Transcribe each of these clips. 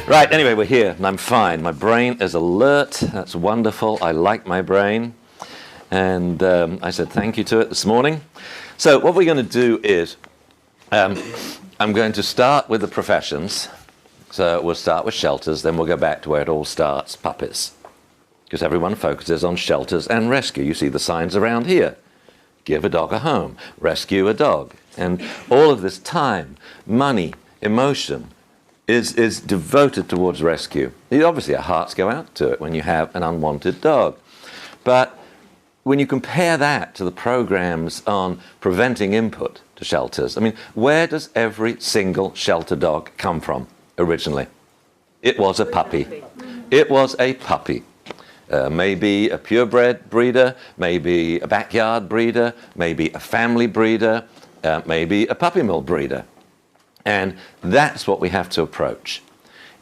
Right, anyway, we're here, and I'm fine. My brain is alert. That's wonderful. I like my brain. And I said thank you to it this morning. So what we're going to do is, I'm going to start with the professions. So we'll start with shelters, then we'll go back to where it all starts, puppies. Because everyone focuses on shelters and rescue. You see the signs around here. Give a dog a home. Rescue a dog. And all of this time, money, emotion, is devoted towards rescue. Obviously, our hearts go out to it when you have an unwanted dog. But when you compare that to the programs on preventing input to shelters, I mean, where does every single shelter dog come from originally? It was a puppy. It was a puppy. Maybe a purebred breeder, maybe a backyard breeder, maybe a family breeder, maybe a puppy mill breeder. And that's what we have to approach.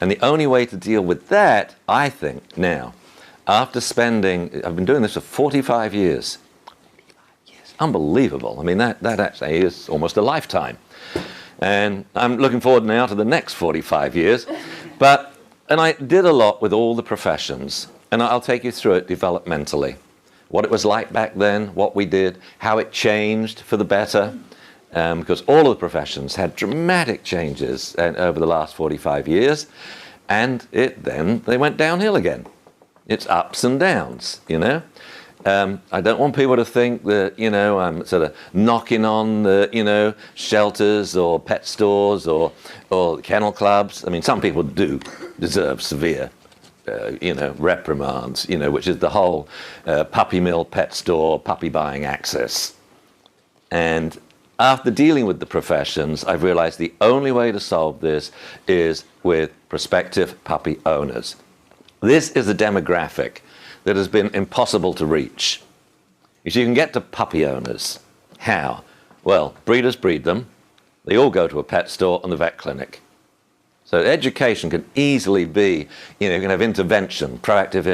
And the only way to deal with that, I think, now, after I've been doing this for 45 years. Unbelievable. I mean, that actually is almost a lifetime. And I'm looking forward now to the next 45 years. And I did a lot with all the professions. And I'll take you through it developmentally. What it was like back then, what we did, how it changed for the better. Because all of the professions had dramatic changes over the last 45 years, and then they went downhill again. It's ups and downs, you know. I don't want people to think that, you know, I'm sort of knocking on the, you know, shelters or pet stores or kennel clubs. I mean, some people do deserve severe, you know, reprimands, you know, which is the whole puppy mill, pet store, puppy buying access. And after dealing with the professions, I've realized the only way to solve this is with prospective puppy owners. This is a demographic that has been impossible to reach. You see, you can get to puppy owners. How? Well, breeders breed them. They all go to a pet store and the vet clinic. So education can easily be, you know, you can have intervention, proactive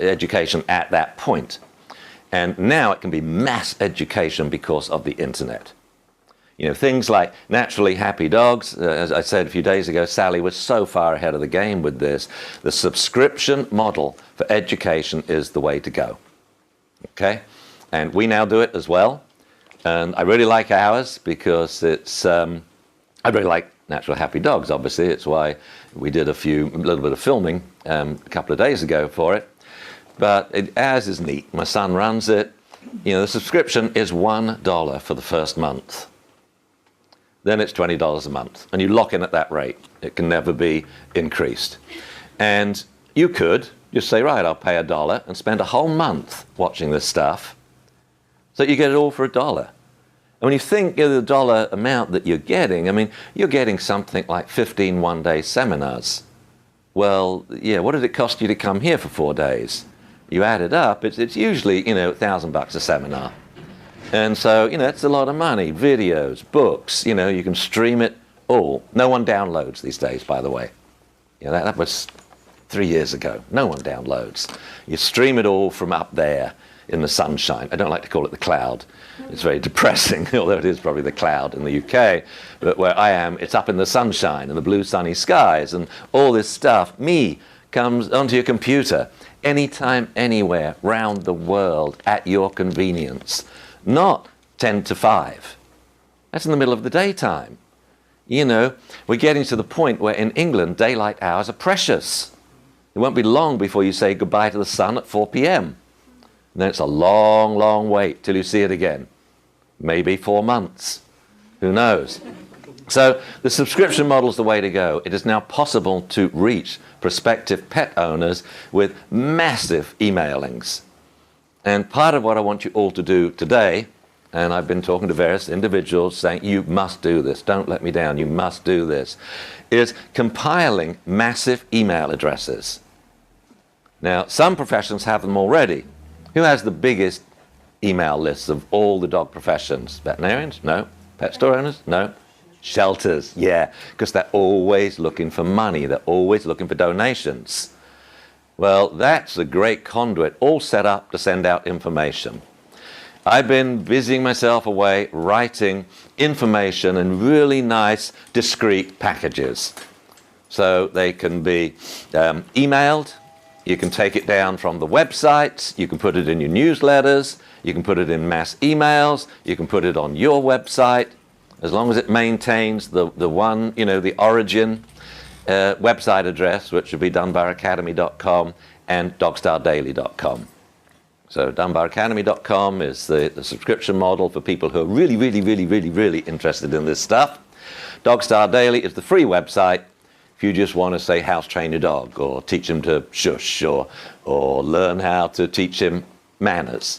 education at that point. And now it can be mass education because of the internet. You know, things like Naturally Happy Dogs, as I said a few days ago, Sally was so far ahead of the game with this. The subscription model for education is the way to go. Okay? And we now do it as well. And I really like ours because it's, I really like Naturally Happy Dogs, obviously. It's why we did a little bit of filming a couple of days ago for it. But ours is neat. My son runs it. You know, the subscription is $1 for the first month. Then it's $20 a month. And you lock in at that rate. It can never be increased. And you could just say, right, I'll pay $1 and spend a whole month watching this stuff so you get it all for $1. And when you think of the dollar amount that you're getting, I mean, you're getting something like 15 one-day seminars. Well, yeah, what did it cost you to come here for 4 days? You add it up, it's usually, you know, $1,000 a seminar. And so, you know, it's a lot of money. Videos, books, you know, you can stream it all. No one downloads these days, by the way. You know, that was 3 years ago. No one downloads. You stream it all from up there in the sunshine. I don't like to call it the cloud. It's very depressing, although it is probably the cloud in the UK. But where I am, it's up in the sunshine and the blue sunny skies and all this stuff. Comes onto your computer anytime, anywhere, round the world at your convenience. Not 10 to 5. That's in the middle of the daytime. You know, we're getting to the point where in England, daylight hours are precious. It won't be long before you say goodbye to the sun at 4 p.m. And then it's a long, long wait till you see it again. Maybe 4 months. Who knows? So the subscription model is the way to go. It is now possible to reach prospective pet owners with massive emailings. And part of what I want you all to do today, and I've been talking to various individuals saying, you must do this, don't let me down, you must do this, is compiling massive email addresses. Now, some professions have them already. Who has the biggest email lists of all the dog professions? Veterinarians? No. Pet store owners? No. Shelters? Yeah, because they're always looking for money, they're always looking for donations. Well, that's a great conduit, all set up to send out information. I've been busying myself away writing information in really nice, discreet packages. So they can be emailed. You can take it down from the websites. You can put it in your newsletters. You can put it in mass emails. You can put it on your website, as long as it maintains the one, the origin website address, which would be dunbaracademy.com and dogstardaily.com. So dunbaracademy.com is the subscription model for people who are really, really, really, really, really interested in this stuff. Dogstar Daily is the free website if you just want to say house train your dog, or teach him to shush, or learn how to teach him manners.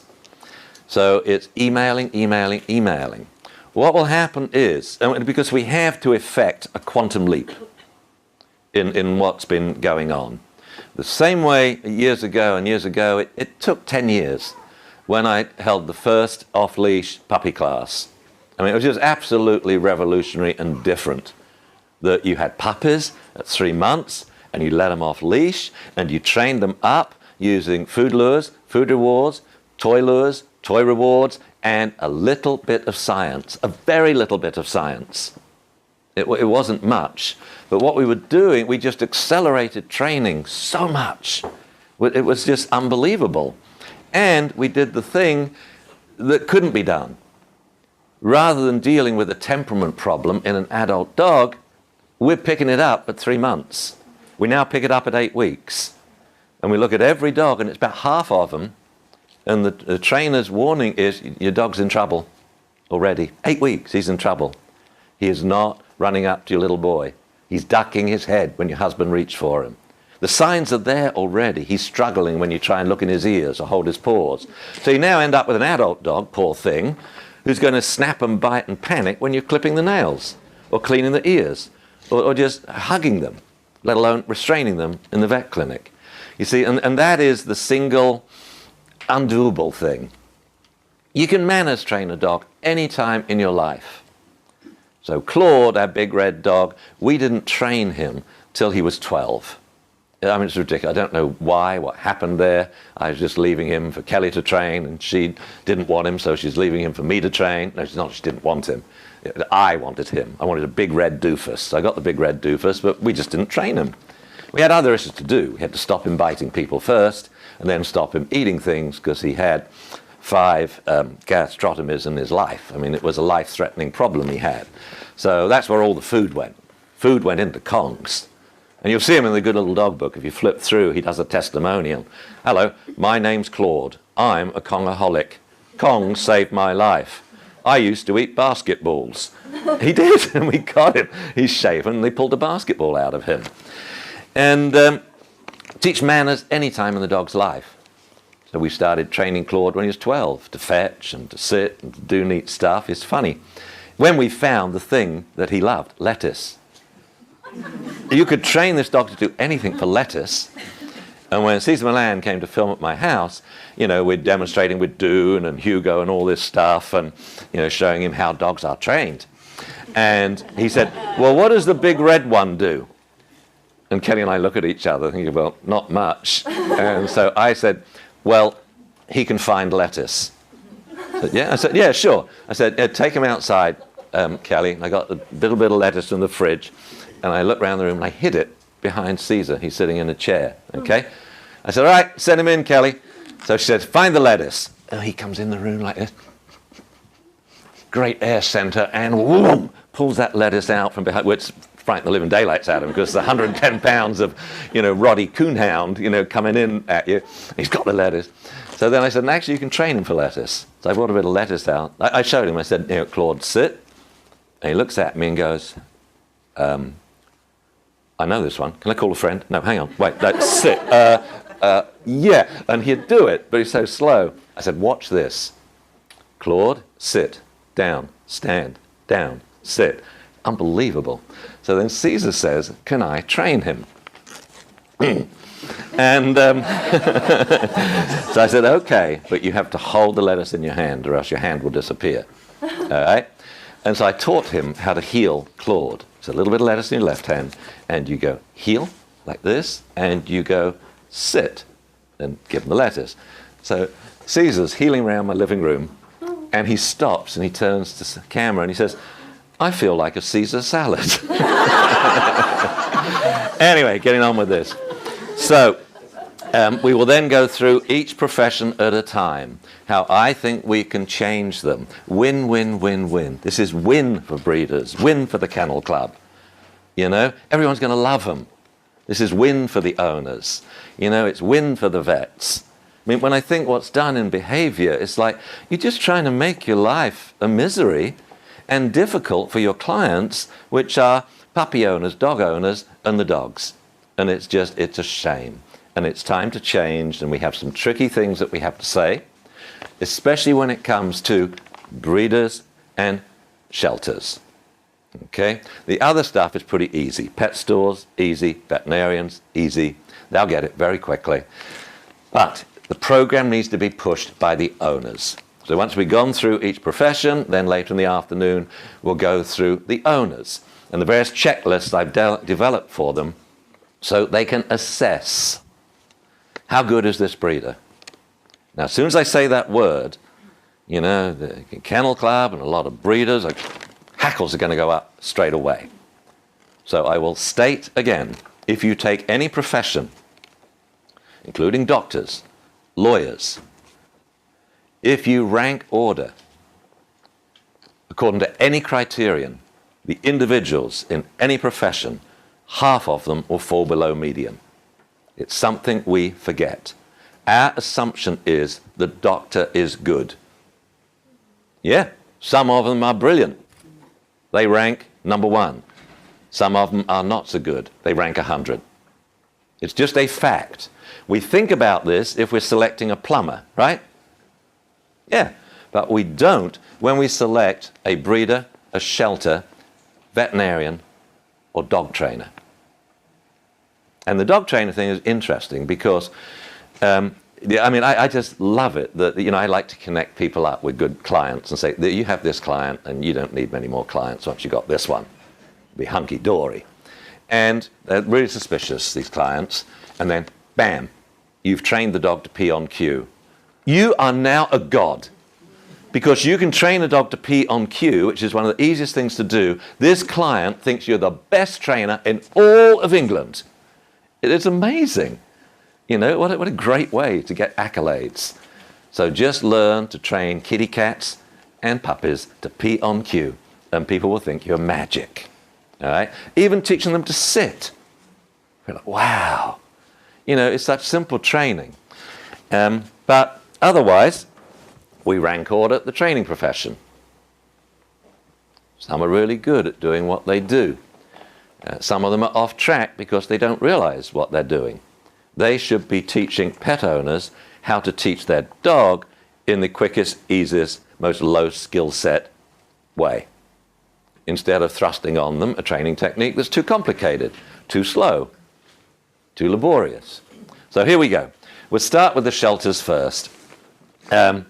So it's emailing. What will happen is, because we have to effect a quantum leap in what's been going on. The same way years ago, it took 10 years when I held the first off-leash puppy class. I mean, it was just absolutely revolutionary and different. That you had puppies at 3 months, and you let them off leash, and you trained them up using food lures, food rewards, toy lures, toy rewards, and a little bit of science, a very little bit of science. It wasn't much, but what we were doing, we just accelerated training so much. It was just unbelievable. And we did the thing that couldn't be done. Rather than dealing with a temperament problem in an adult dog, we're picking it up at 3 months. We now pick it up at 8 weeks. And we look at every dog, and it's about half of them, and the trainer's warning is, your dog's in trouble already. 8 weeks, he's in trouble. He is not running up to your little boy. He's ducking his head when your husband reaches for him. The signs are there already. He's struggling when you try and look in his ears or hold his paws. So you now end up with an adult dog, poor thing, who's going to snap and bite and panic when you're clipping the nails or cleaning the ears or just hugging them, let alone restraining them in the vet clinic. You see, and that is the single undoable thing. You can manners train a dog any time in your life. So Claude, our big red dog, we didn't train him till he was 12. I mean, it's ridiculous. I don't know why, what happened there. I was just leaving him for Kelly to train, and she didn't want him, so she's leaving him for me to train. No, she's not. She didn't want him. I wanted him. I wanted a big red doofus. So I got the big red doofus, but we just didn't train him. We had other issues to do. We had to stop him biting people first, and then stop him eating things, because he had 5 gastrotomies in his life. I mean, it was a life-threatening problem he had. So that's where all the food went. Food went into Kongs. And you'll see him in the Good Little Dog book. If you flip through, he does a testimonial. Hello, my name's Claude. I'm a Kongaholic. Kong saved my life. I used to eat basketballs. He did, and we got him. He's shaven, and they pulled a basketball out of him. And teach manners any time in the dog's life. So we started training Claude when he was 12 to fetch and to sit and to do neat stuff. It's funny. When we found the thing that he loved, lettuce. You could train this dog to do anything for lettuce. And when Cesar Millan came to film at my house, we're demonstrating with Dune and Hugo and all this stuff, and showing him how dogs are trained. And he said, well, what does the big red one do? And Kelly and I look at each other thinking, well, not much. And so I said, well, he can find lettuce. I said, yeah, sure. I said, take him outside, Kelly. And I got a little bit of lettuce in the fridge. And I looked around the room and I hid it behind Caesar. He's sitting in a chair, okay? I said, all right, send him in, Kelly. So she said, find the lettuce. And he comes in the room like this. Great air center, and whoom, pulls that lettuce out from behind, which frightened the living daylights out of him, because the 110 pounds of, Roddy Coonhound, coming in at you. He's got the lettuce. So then I said, actually, you can train him for lettuce. So I brought a bit of lettuce out. I showed him. I said, Claude, sit. And he looks at me and goes, I know this one. Can I call a friend? No, hang on. Wait, no, sit. Yeah. And he'd do it, but he's so slow. I said, watch this. Claude, sit, down, stand, down, sit. Unbelievable. So then Caesar says, can I train him? And so I said, okay, but you have to hold the lettuce in your hand or else your hand will disappear. All right? And so I taught him how to heel Claude. So a little bit of lettuce in your left hand, and you go heel, like this, and you go sit, and give him the lettuce. So Caesar's heeling around my living room, and he stops, and he turns to the camera, and he says, I feel like a Caesar salad. Anyway, getting on with this. So, we will then go through each profession at a time, how I think we can change them. Win, win, win, win. This is win for breeders, win for the Kennel Club. You know, everyone's going to love them. This is win for the owners. You know, it's win for the vets. I mean, when I think what's done in behavior, it's like you're just trying to make your life a misery and difficult for your clients, which are puppy owners, dog owners, and the dogs. And it's a shame. And it's time to change, and we have some tricky things that we have to say, especially when it comes to breeders and shelters. Okay? The other stuff is pretty easy. Pet stores, easy. Veterinarians, easy. They'll get it very quickly. But the program needs to be pushed by the owners. So once we've gone through each profession, then later in the afternoon, we'll go through the owners and the various checklists I've developed for them so they can assess how good is this breeder. Now, as soon as I say that word, you know, the Kennel Club and a lot of breeders, hackles are going to go up straight away. So I will state again, if you take any profession, including doctors, lawyers, if you rank order according to any criterion, the individuals in any profession, half of them will fall below median. It's something we forget. Our assumption is the doctor is good. Yeah, some of them are brilliant. They rank number 1. Some of them are not so good. They rank 100. It's just a fact. We think about this if we're selecting a plumber, right? Yeah, but we don't when we select a breeder, a shelter, veterinarian, or dog trainer. And the dog trainer thing is interesting because, I just love it that, you know, I like to connect people up with good clients and say, you have this client and you don't need many more clients once you got this one. Be hunky-dory. And they're really suspicious, these clients, and then, bam, you've trained the dog to pee on cue. You are now a god. Because you can train a dog to pee on cue, which is one of the easiest things to do. This client thinks you're the best trainer in all of England. It is amazing. You know, what a great way to get accolades. So just learn to train kitty cats and puppies to pee on cue, and people will think you're magic. All right? Even teaching them to sit. You're like, wow. You know, it's such simple training. But otherwise, we rank order the training profession. Some are really good at doing what they do. Some of them are off track because they don't realize what they're doing. They should be teaching pet owners how to teach their dog in the quickest, easiest, most low skill set way, instead of thrusting on them a training technique that's too complicated, too slow, too laborious. So here we go. We'll start with the shelters first. And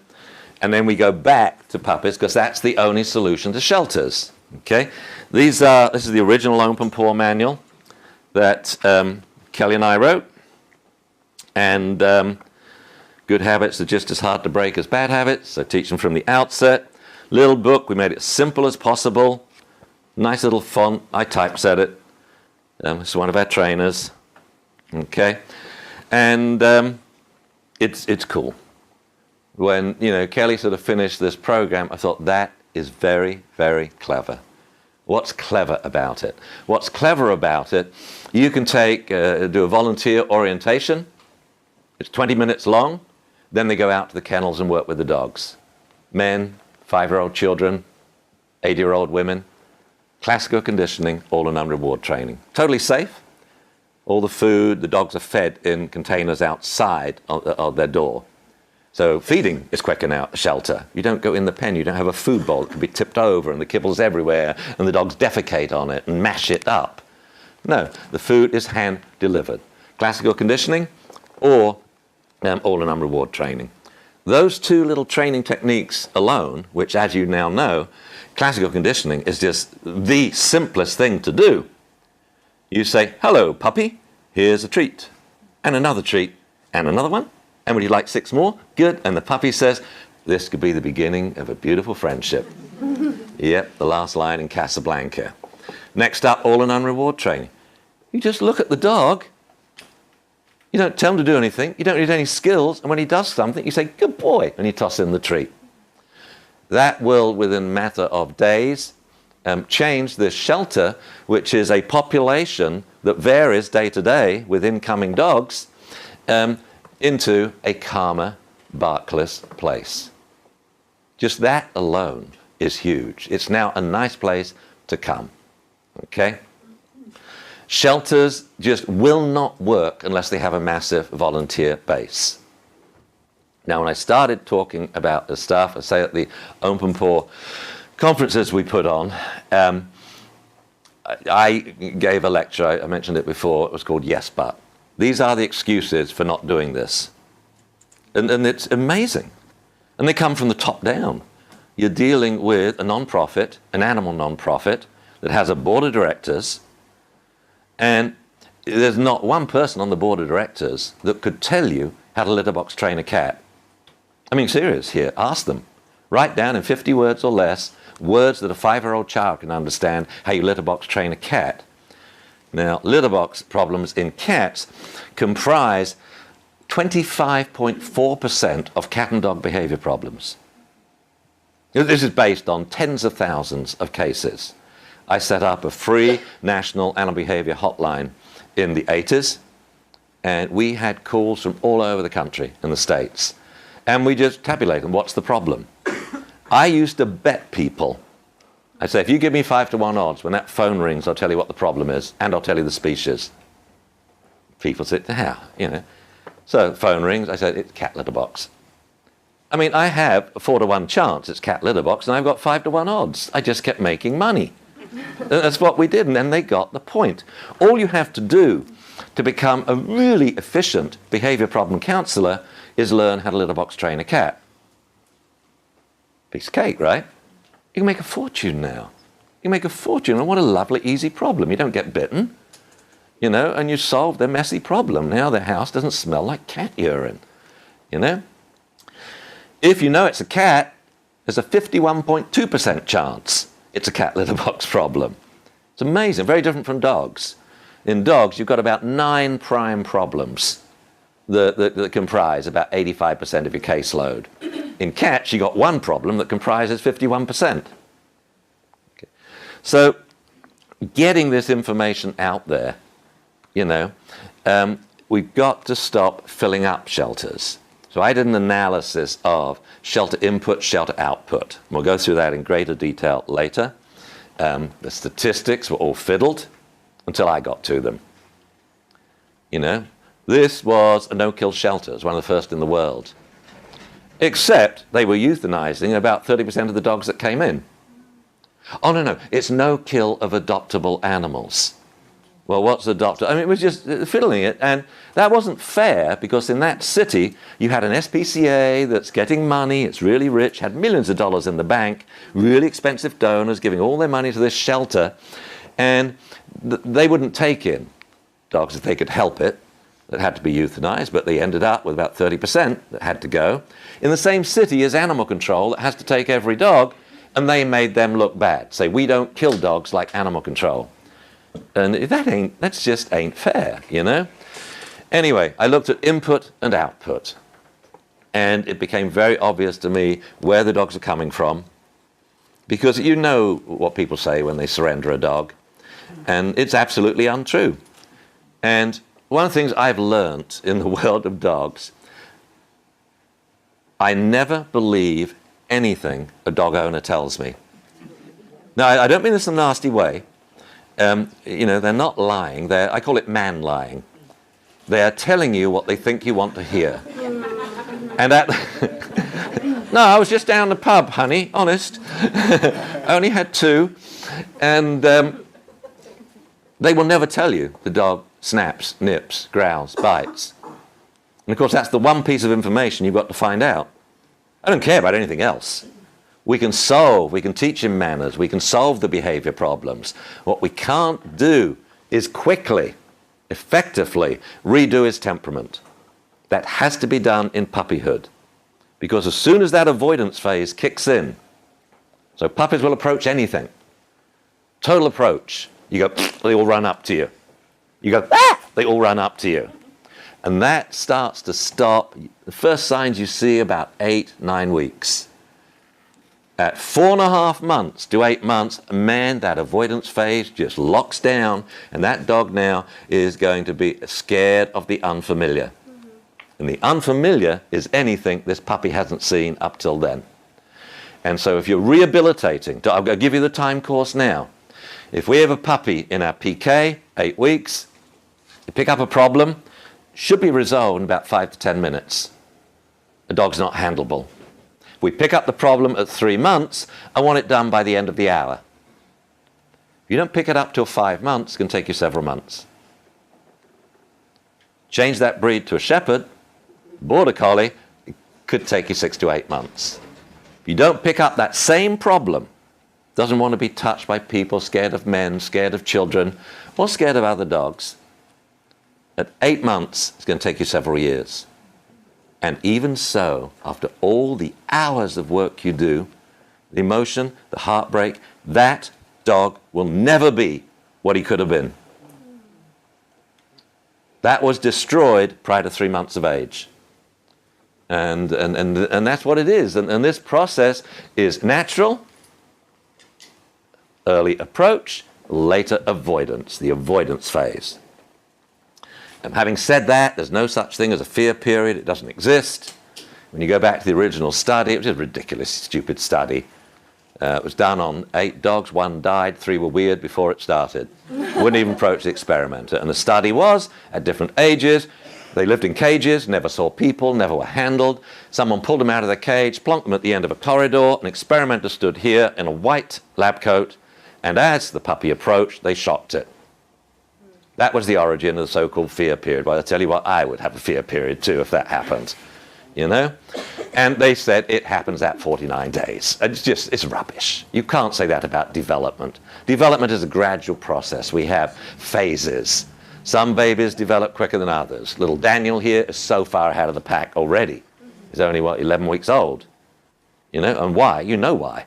then we go back to puppies because that's the only solution to shelters. Okay? This is the original Open Paw manual that Kelly and I wrote. And good habits are just as hard to break as bad habits. So teach them from the outset. Little book, we made it simple as possible. Nice little font. I typeset it. It's one of our trainers. Okay? And it's cool. When, you know, Kelly sort of finished this program, I thought that is very, very clever. What's clever about it? What's clever about it, you can do a volunteer orientation. It's 20 minutes long. Then they go out to the kennels and work with the dogs. Men, 5-year-old children, 80-year-old women. Classical conditioning, all in unreward training. Totally safe. All the food, the dogs are fed in containers outside of their door. So feeding is quicker now at the shelter. You don't go in the pen, you don't have a food bowl that can be tipped over and the kibble's everywhere and the dogs defecate on it and mash it up. No, the food is hand delivered. Classical conditioning or all in unreward training. Those two little training techniques alone, which as you now know, classical conditioning is just the simplest thing to do. You say, hello puppy, here's a treat, and another treat, and another one. And would you like 6 more? Good. And the puppy says, this could be the beginning of a beautiful friendship. Yep, the last line in Casablanca. Next up, all in unreward training. You just look at the dog. You don't tell him to do anything. You don't need any skills. And when he does something, you say, good boy, and you toss in the treat. That will, within a matter of days, change this shelter, which is a population that varies day to day with incoming dogs, into a calmer, barkless place. Just that alone is huge. It's now a nice place to come. Okay? Shelters just will not work unless they have a massive volunteer base. Now, when I started talking about the stuff, I say at the Open-Paw conferences we put on, I gave a lecture, I mentioned it before, it was called Yes But. These are the excuses for not doing this. And it's amazing. And they come from the top down. You're dealing with a non-profit, an animal non-profit, that has a board of directors, and there's not one person on the board of directors that could tell you how to litter box train a cat. I mean, serious here, ask them. Write down in 50 words or less, words that a 5-year-old child can understand how you litter box train a cat. Now, litter box problems in cats comprise 25.4% of cat and dog behavior problems. This is based on tens of thousands of cases. I set up a free national animal behavior hotline in the 80s, and we had calls from all over the country in the States. And we just tabulated what's the problem. I used to bet people. I'd say, if you give me 5-to-1 odds, when that phone rings, I'll tell you what the problem is, and I'll tell you the species. People said, how? You know. So phone rings, I said, it's cat litter box. I mean, I have a 4-to-1 chance it's cat litter box, and I've got 5-to-1 odds. I just kept making money. That's what we did, and then they got the point. All you have to do to become a really efficient behavior problem counselor is learn how to litter box train a cat. Piece of cake, right? You can make a fortune now. You can make a fortune, and what a lovely, easy problem. You don't get bitten, you know, and you solve their messy problem. Now their house doesn't smell like cat urine, you know? If you know it's a cat, there's a 51.2% chance it's a cat litter box problem. It's amazing, very different from dogs. In dogs, you've got about 9 prime problems that comprise about 85% of your caseload. In cats, you've got 1 problem that comprises 51%. Okay. So getting this information out there, you know, we've got to stop filling up shelters. So I did an analysis of shelter input, shelter output. We'll go through that in greater detail later. The statistics were all fiddled until I got to them. You know, this was a no-kill shelter. It was one of the first in the world. Except they were euthanizing about 30% of the dogs that came in. Oh, no, it's no-kill of adoptable animals. Well, what's adopted? I mean, it was just fiddling it, and that wasn't fair, because in that city, you had an SPCA that's getting money, it's really rich, had millions of dollars in the bank, really expensive donors giving all their money to this shelter, and they wouldn't take in dogs if they could help it that had to be euthanized, but they ended up with about 30% that had to go. In the same city as animal control that has to take every dog, and they made them look bad. Say, we don't kill dogs like animal control. And that just ain't fair, you know? Anyway, I looked at input and output, and it became very obvious to me where the dogs are coming from, because you know what people say when they surrender a dog, and it's absolutely untrue. And one of the things I've learned in the world of dogs, I never believe anything a dog owner tells me. Now, I don't mean this in a nasty way. You know, they're not lying. I call it man lying. They are telling you what they think you want to hear. And no, I was just down the pub, honey, honest. I only had 2. And they will never tell you the dog snaps, nips, growls, bites. And of course, that's the one piece of information you've got to find out. I don't care about anything else. We can teach him manners, we can solve the behavior problems. What we can't do is quickly, effectively redo his temperament. That has to be done in puppyhood. Because as soon as that avoidance phase kicks in, so puppies will approach anything. Total approach. You go, they all run up to you. You go, ah! They all run up to you. And that starts to stop. The first signs you see about 8, 9 weeks. At 4.5 months to 8 months, man, that avoidance phase just locks down, and that dog now is going to be scared of the unfamiliar. And the unfamiliar is anything this puppy hasn't seen up till then. And so if you're rehabilitating, I'll give you the time course now. If we have a puppy in our PK, 8 weeks, you pick up a problem, should be resolved in about 5 to 10 minutes. The dog's not handleable. If we pick up the problem at 3 months, I want it done by the end of the hour. If you don't pick it up till 5 months, it's going to take you several months. Change that breed to a shepherd, border collie, it could take you 6 to 8 months. If you don't pick up that same problem, doesn't want to be touched by people, scared of men, scared of children, or scared of other dogs, at 8 months, it's going to take you several years. And even so, after all the hours of work you do, the emotion, the heartbreak, that dog will never be what he could have been. That was destroyed prior to 3 months of age. And that's what it is. And this process is natural, early approach, later avoidance, the avoidance phase. And having said that, there's no such thing as a fear period. It doesn't exist. When you go back to the original study, it was a ridiculous, stupid study. It was done on 8 dogs, 1 died, 3 were weird before it started. Wouldn't even approach the experimenter. And the study was, at different ages, they lived in cages, never saw people, never were handled. Someone pulled them out of the cage, plonked them at the end of a corridor. An experimenter stood here in a white lab coat, and as the puppy approached, they shocked it. That was the origin of the so-called fear period. Well, I tell you what, I would have a fear period too if that happened, you know? And they said it happens at 49 days. It's rubbish. You can't say that about development. Development is a gradual process. We have phases. Some babies develop quicker than others. Little Daniel here is so far ahead of the pack already. He's only, 11 weeks old? You know, and why? You know why.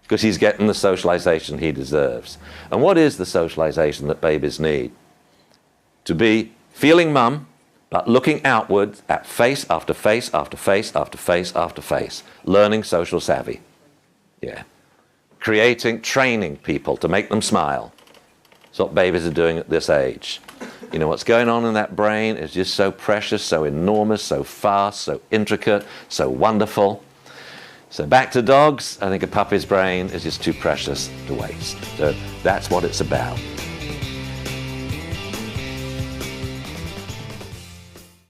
Because he's getting the socialization he deserves. And what is the socialization that babies need? To be feeling mum, but looking outward at face after face after face after face after face. Learning social savvy. Yeah. Training people to make them smile. That's what babies are doing at this age. You know, what's going on in that brain is just so precious, so enormous, so fast, so intricate, so wonderful. So back to dogs, I think a puppy's brain is just too precious to waste. So that's what it's about.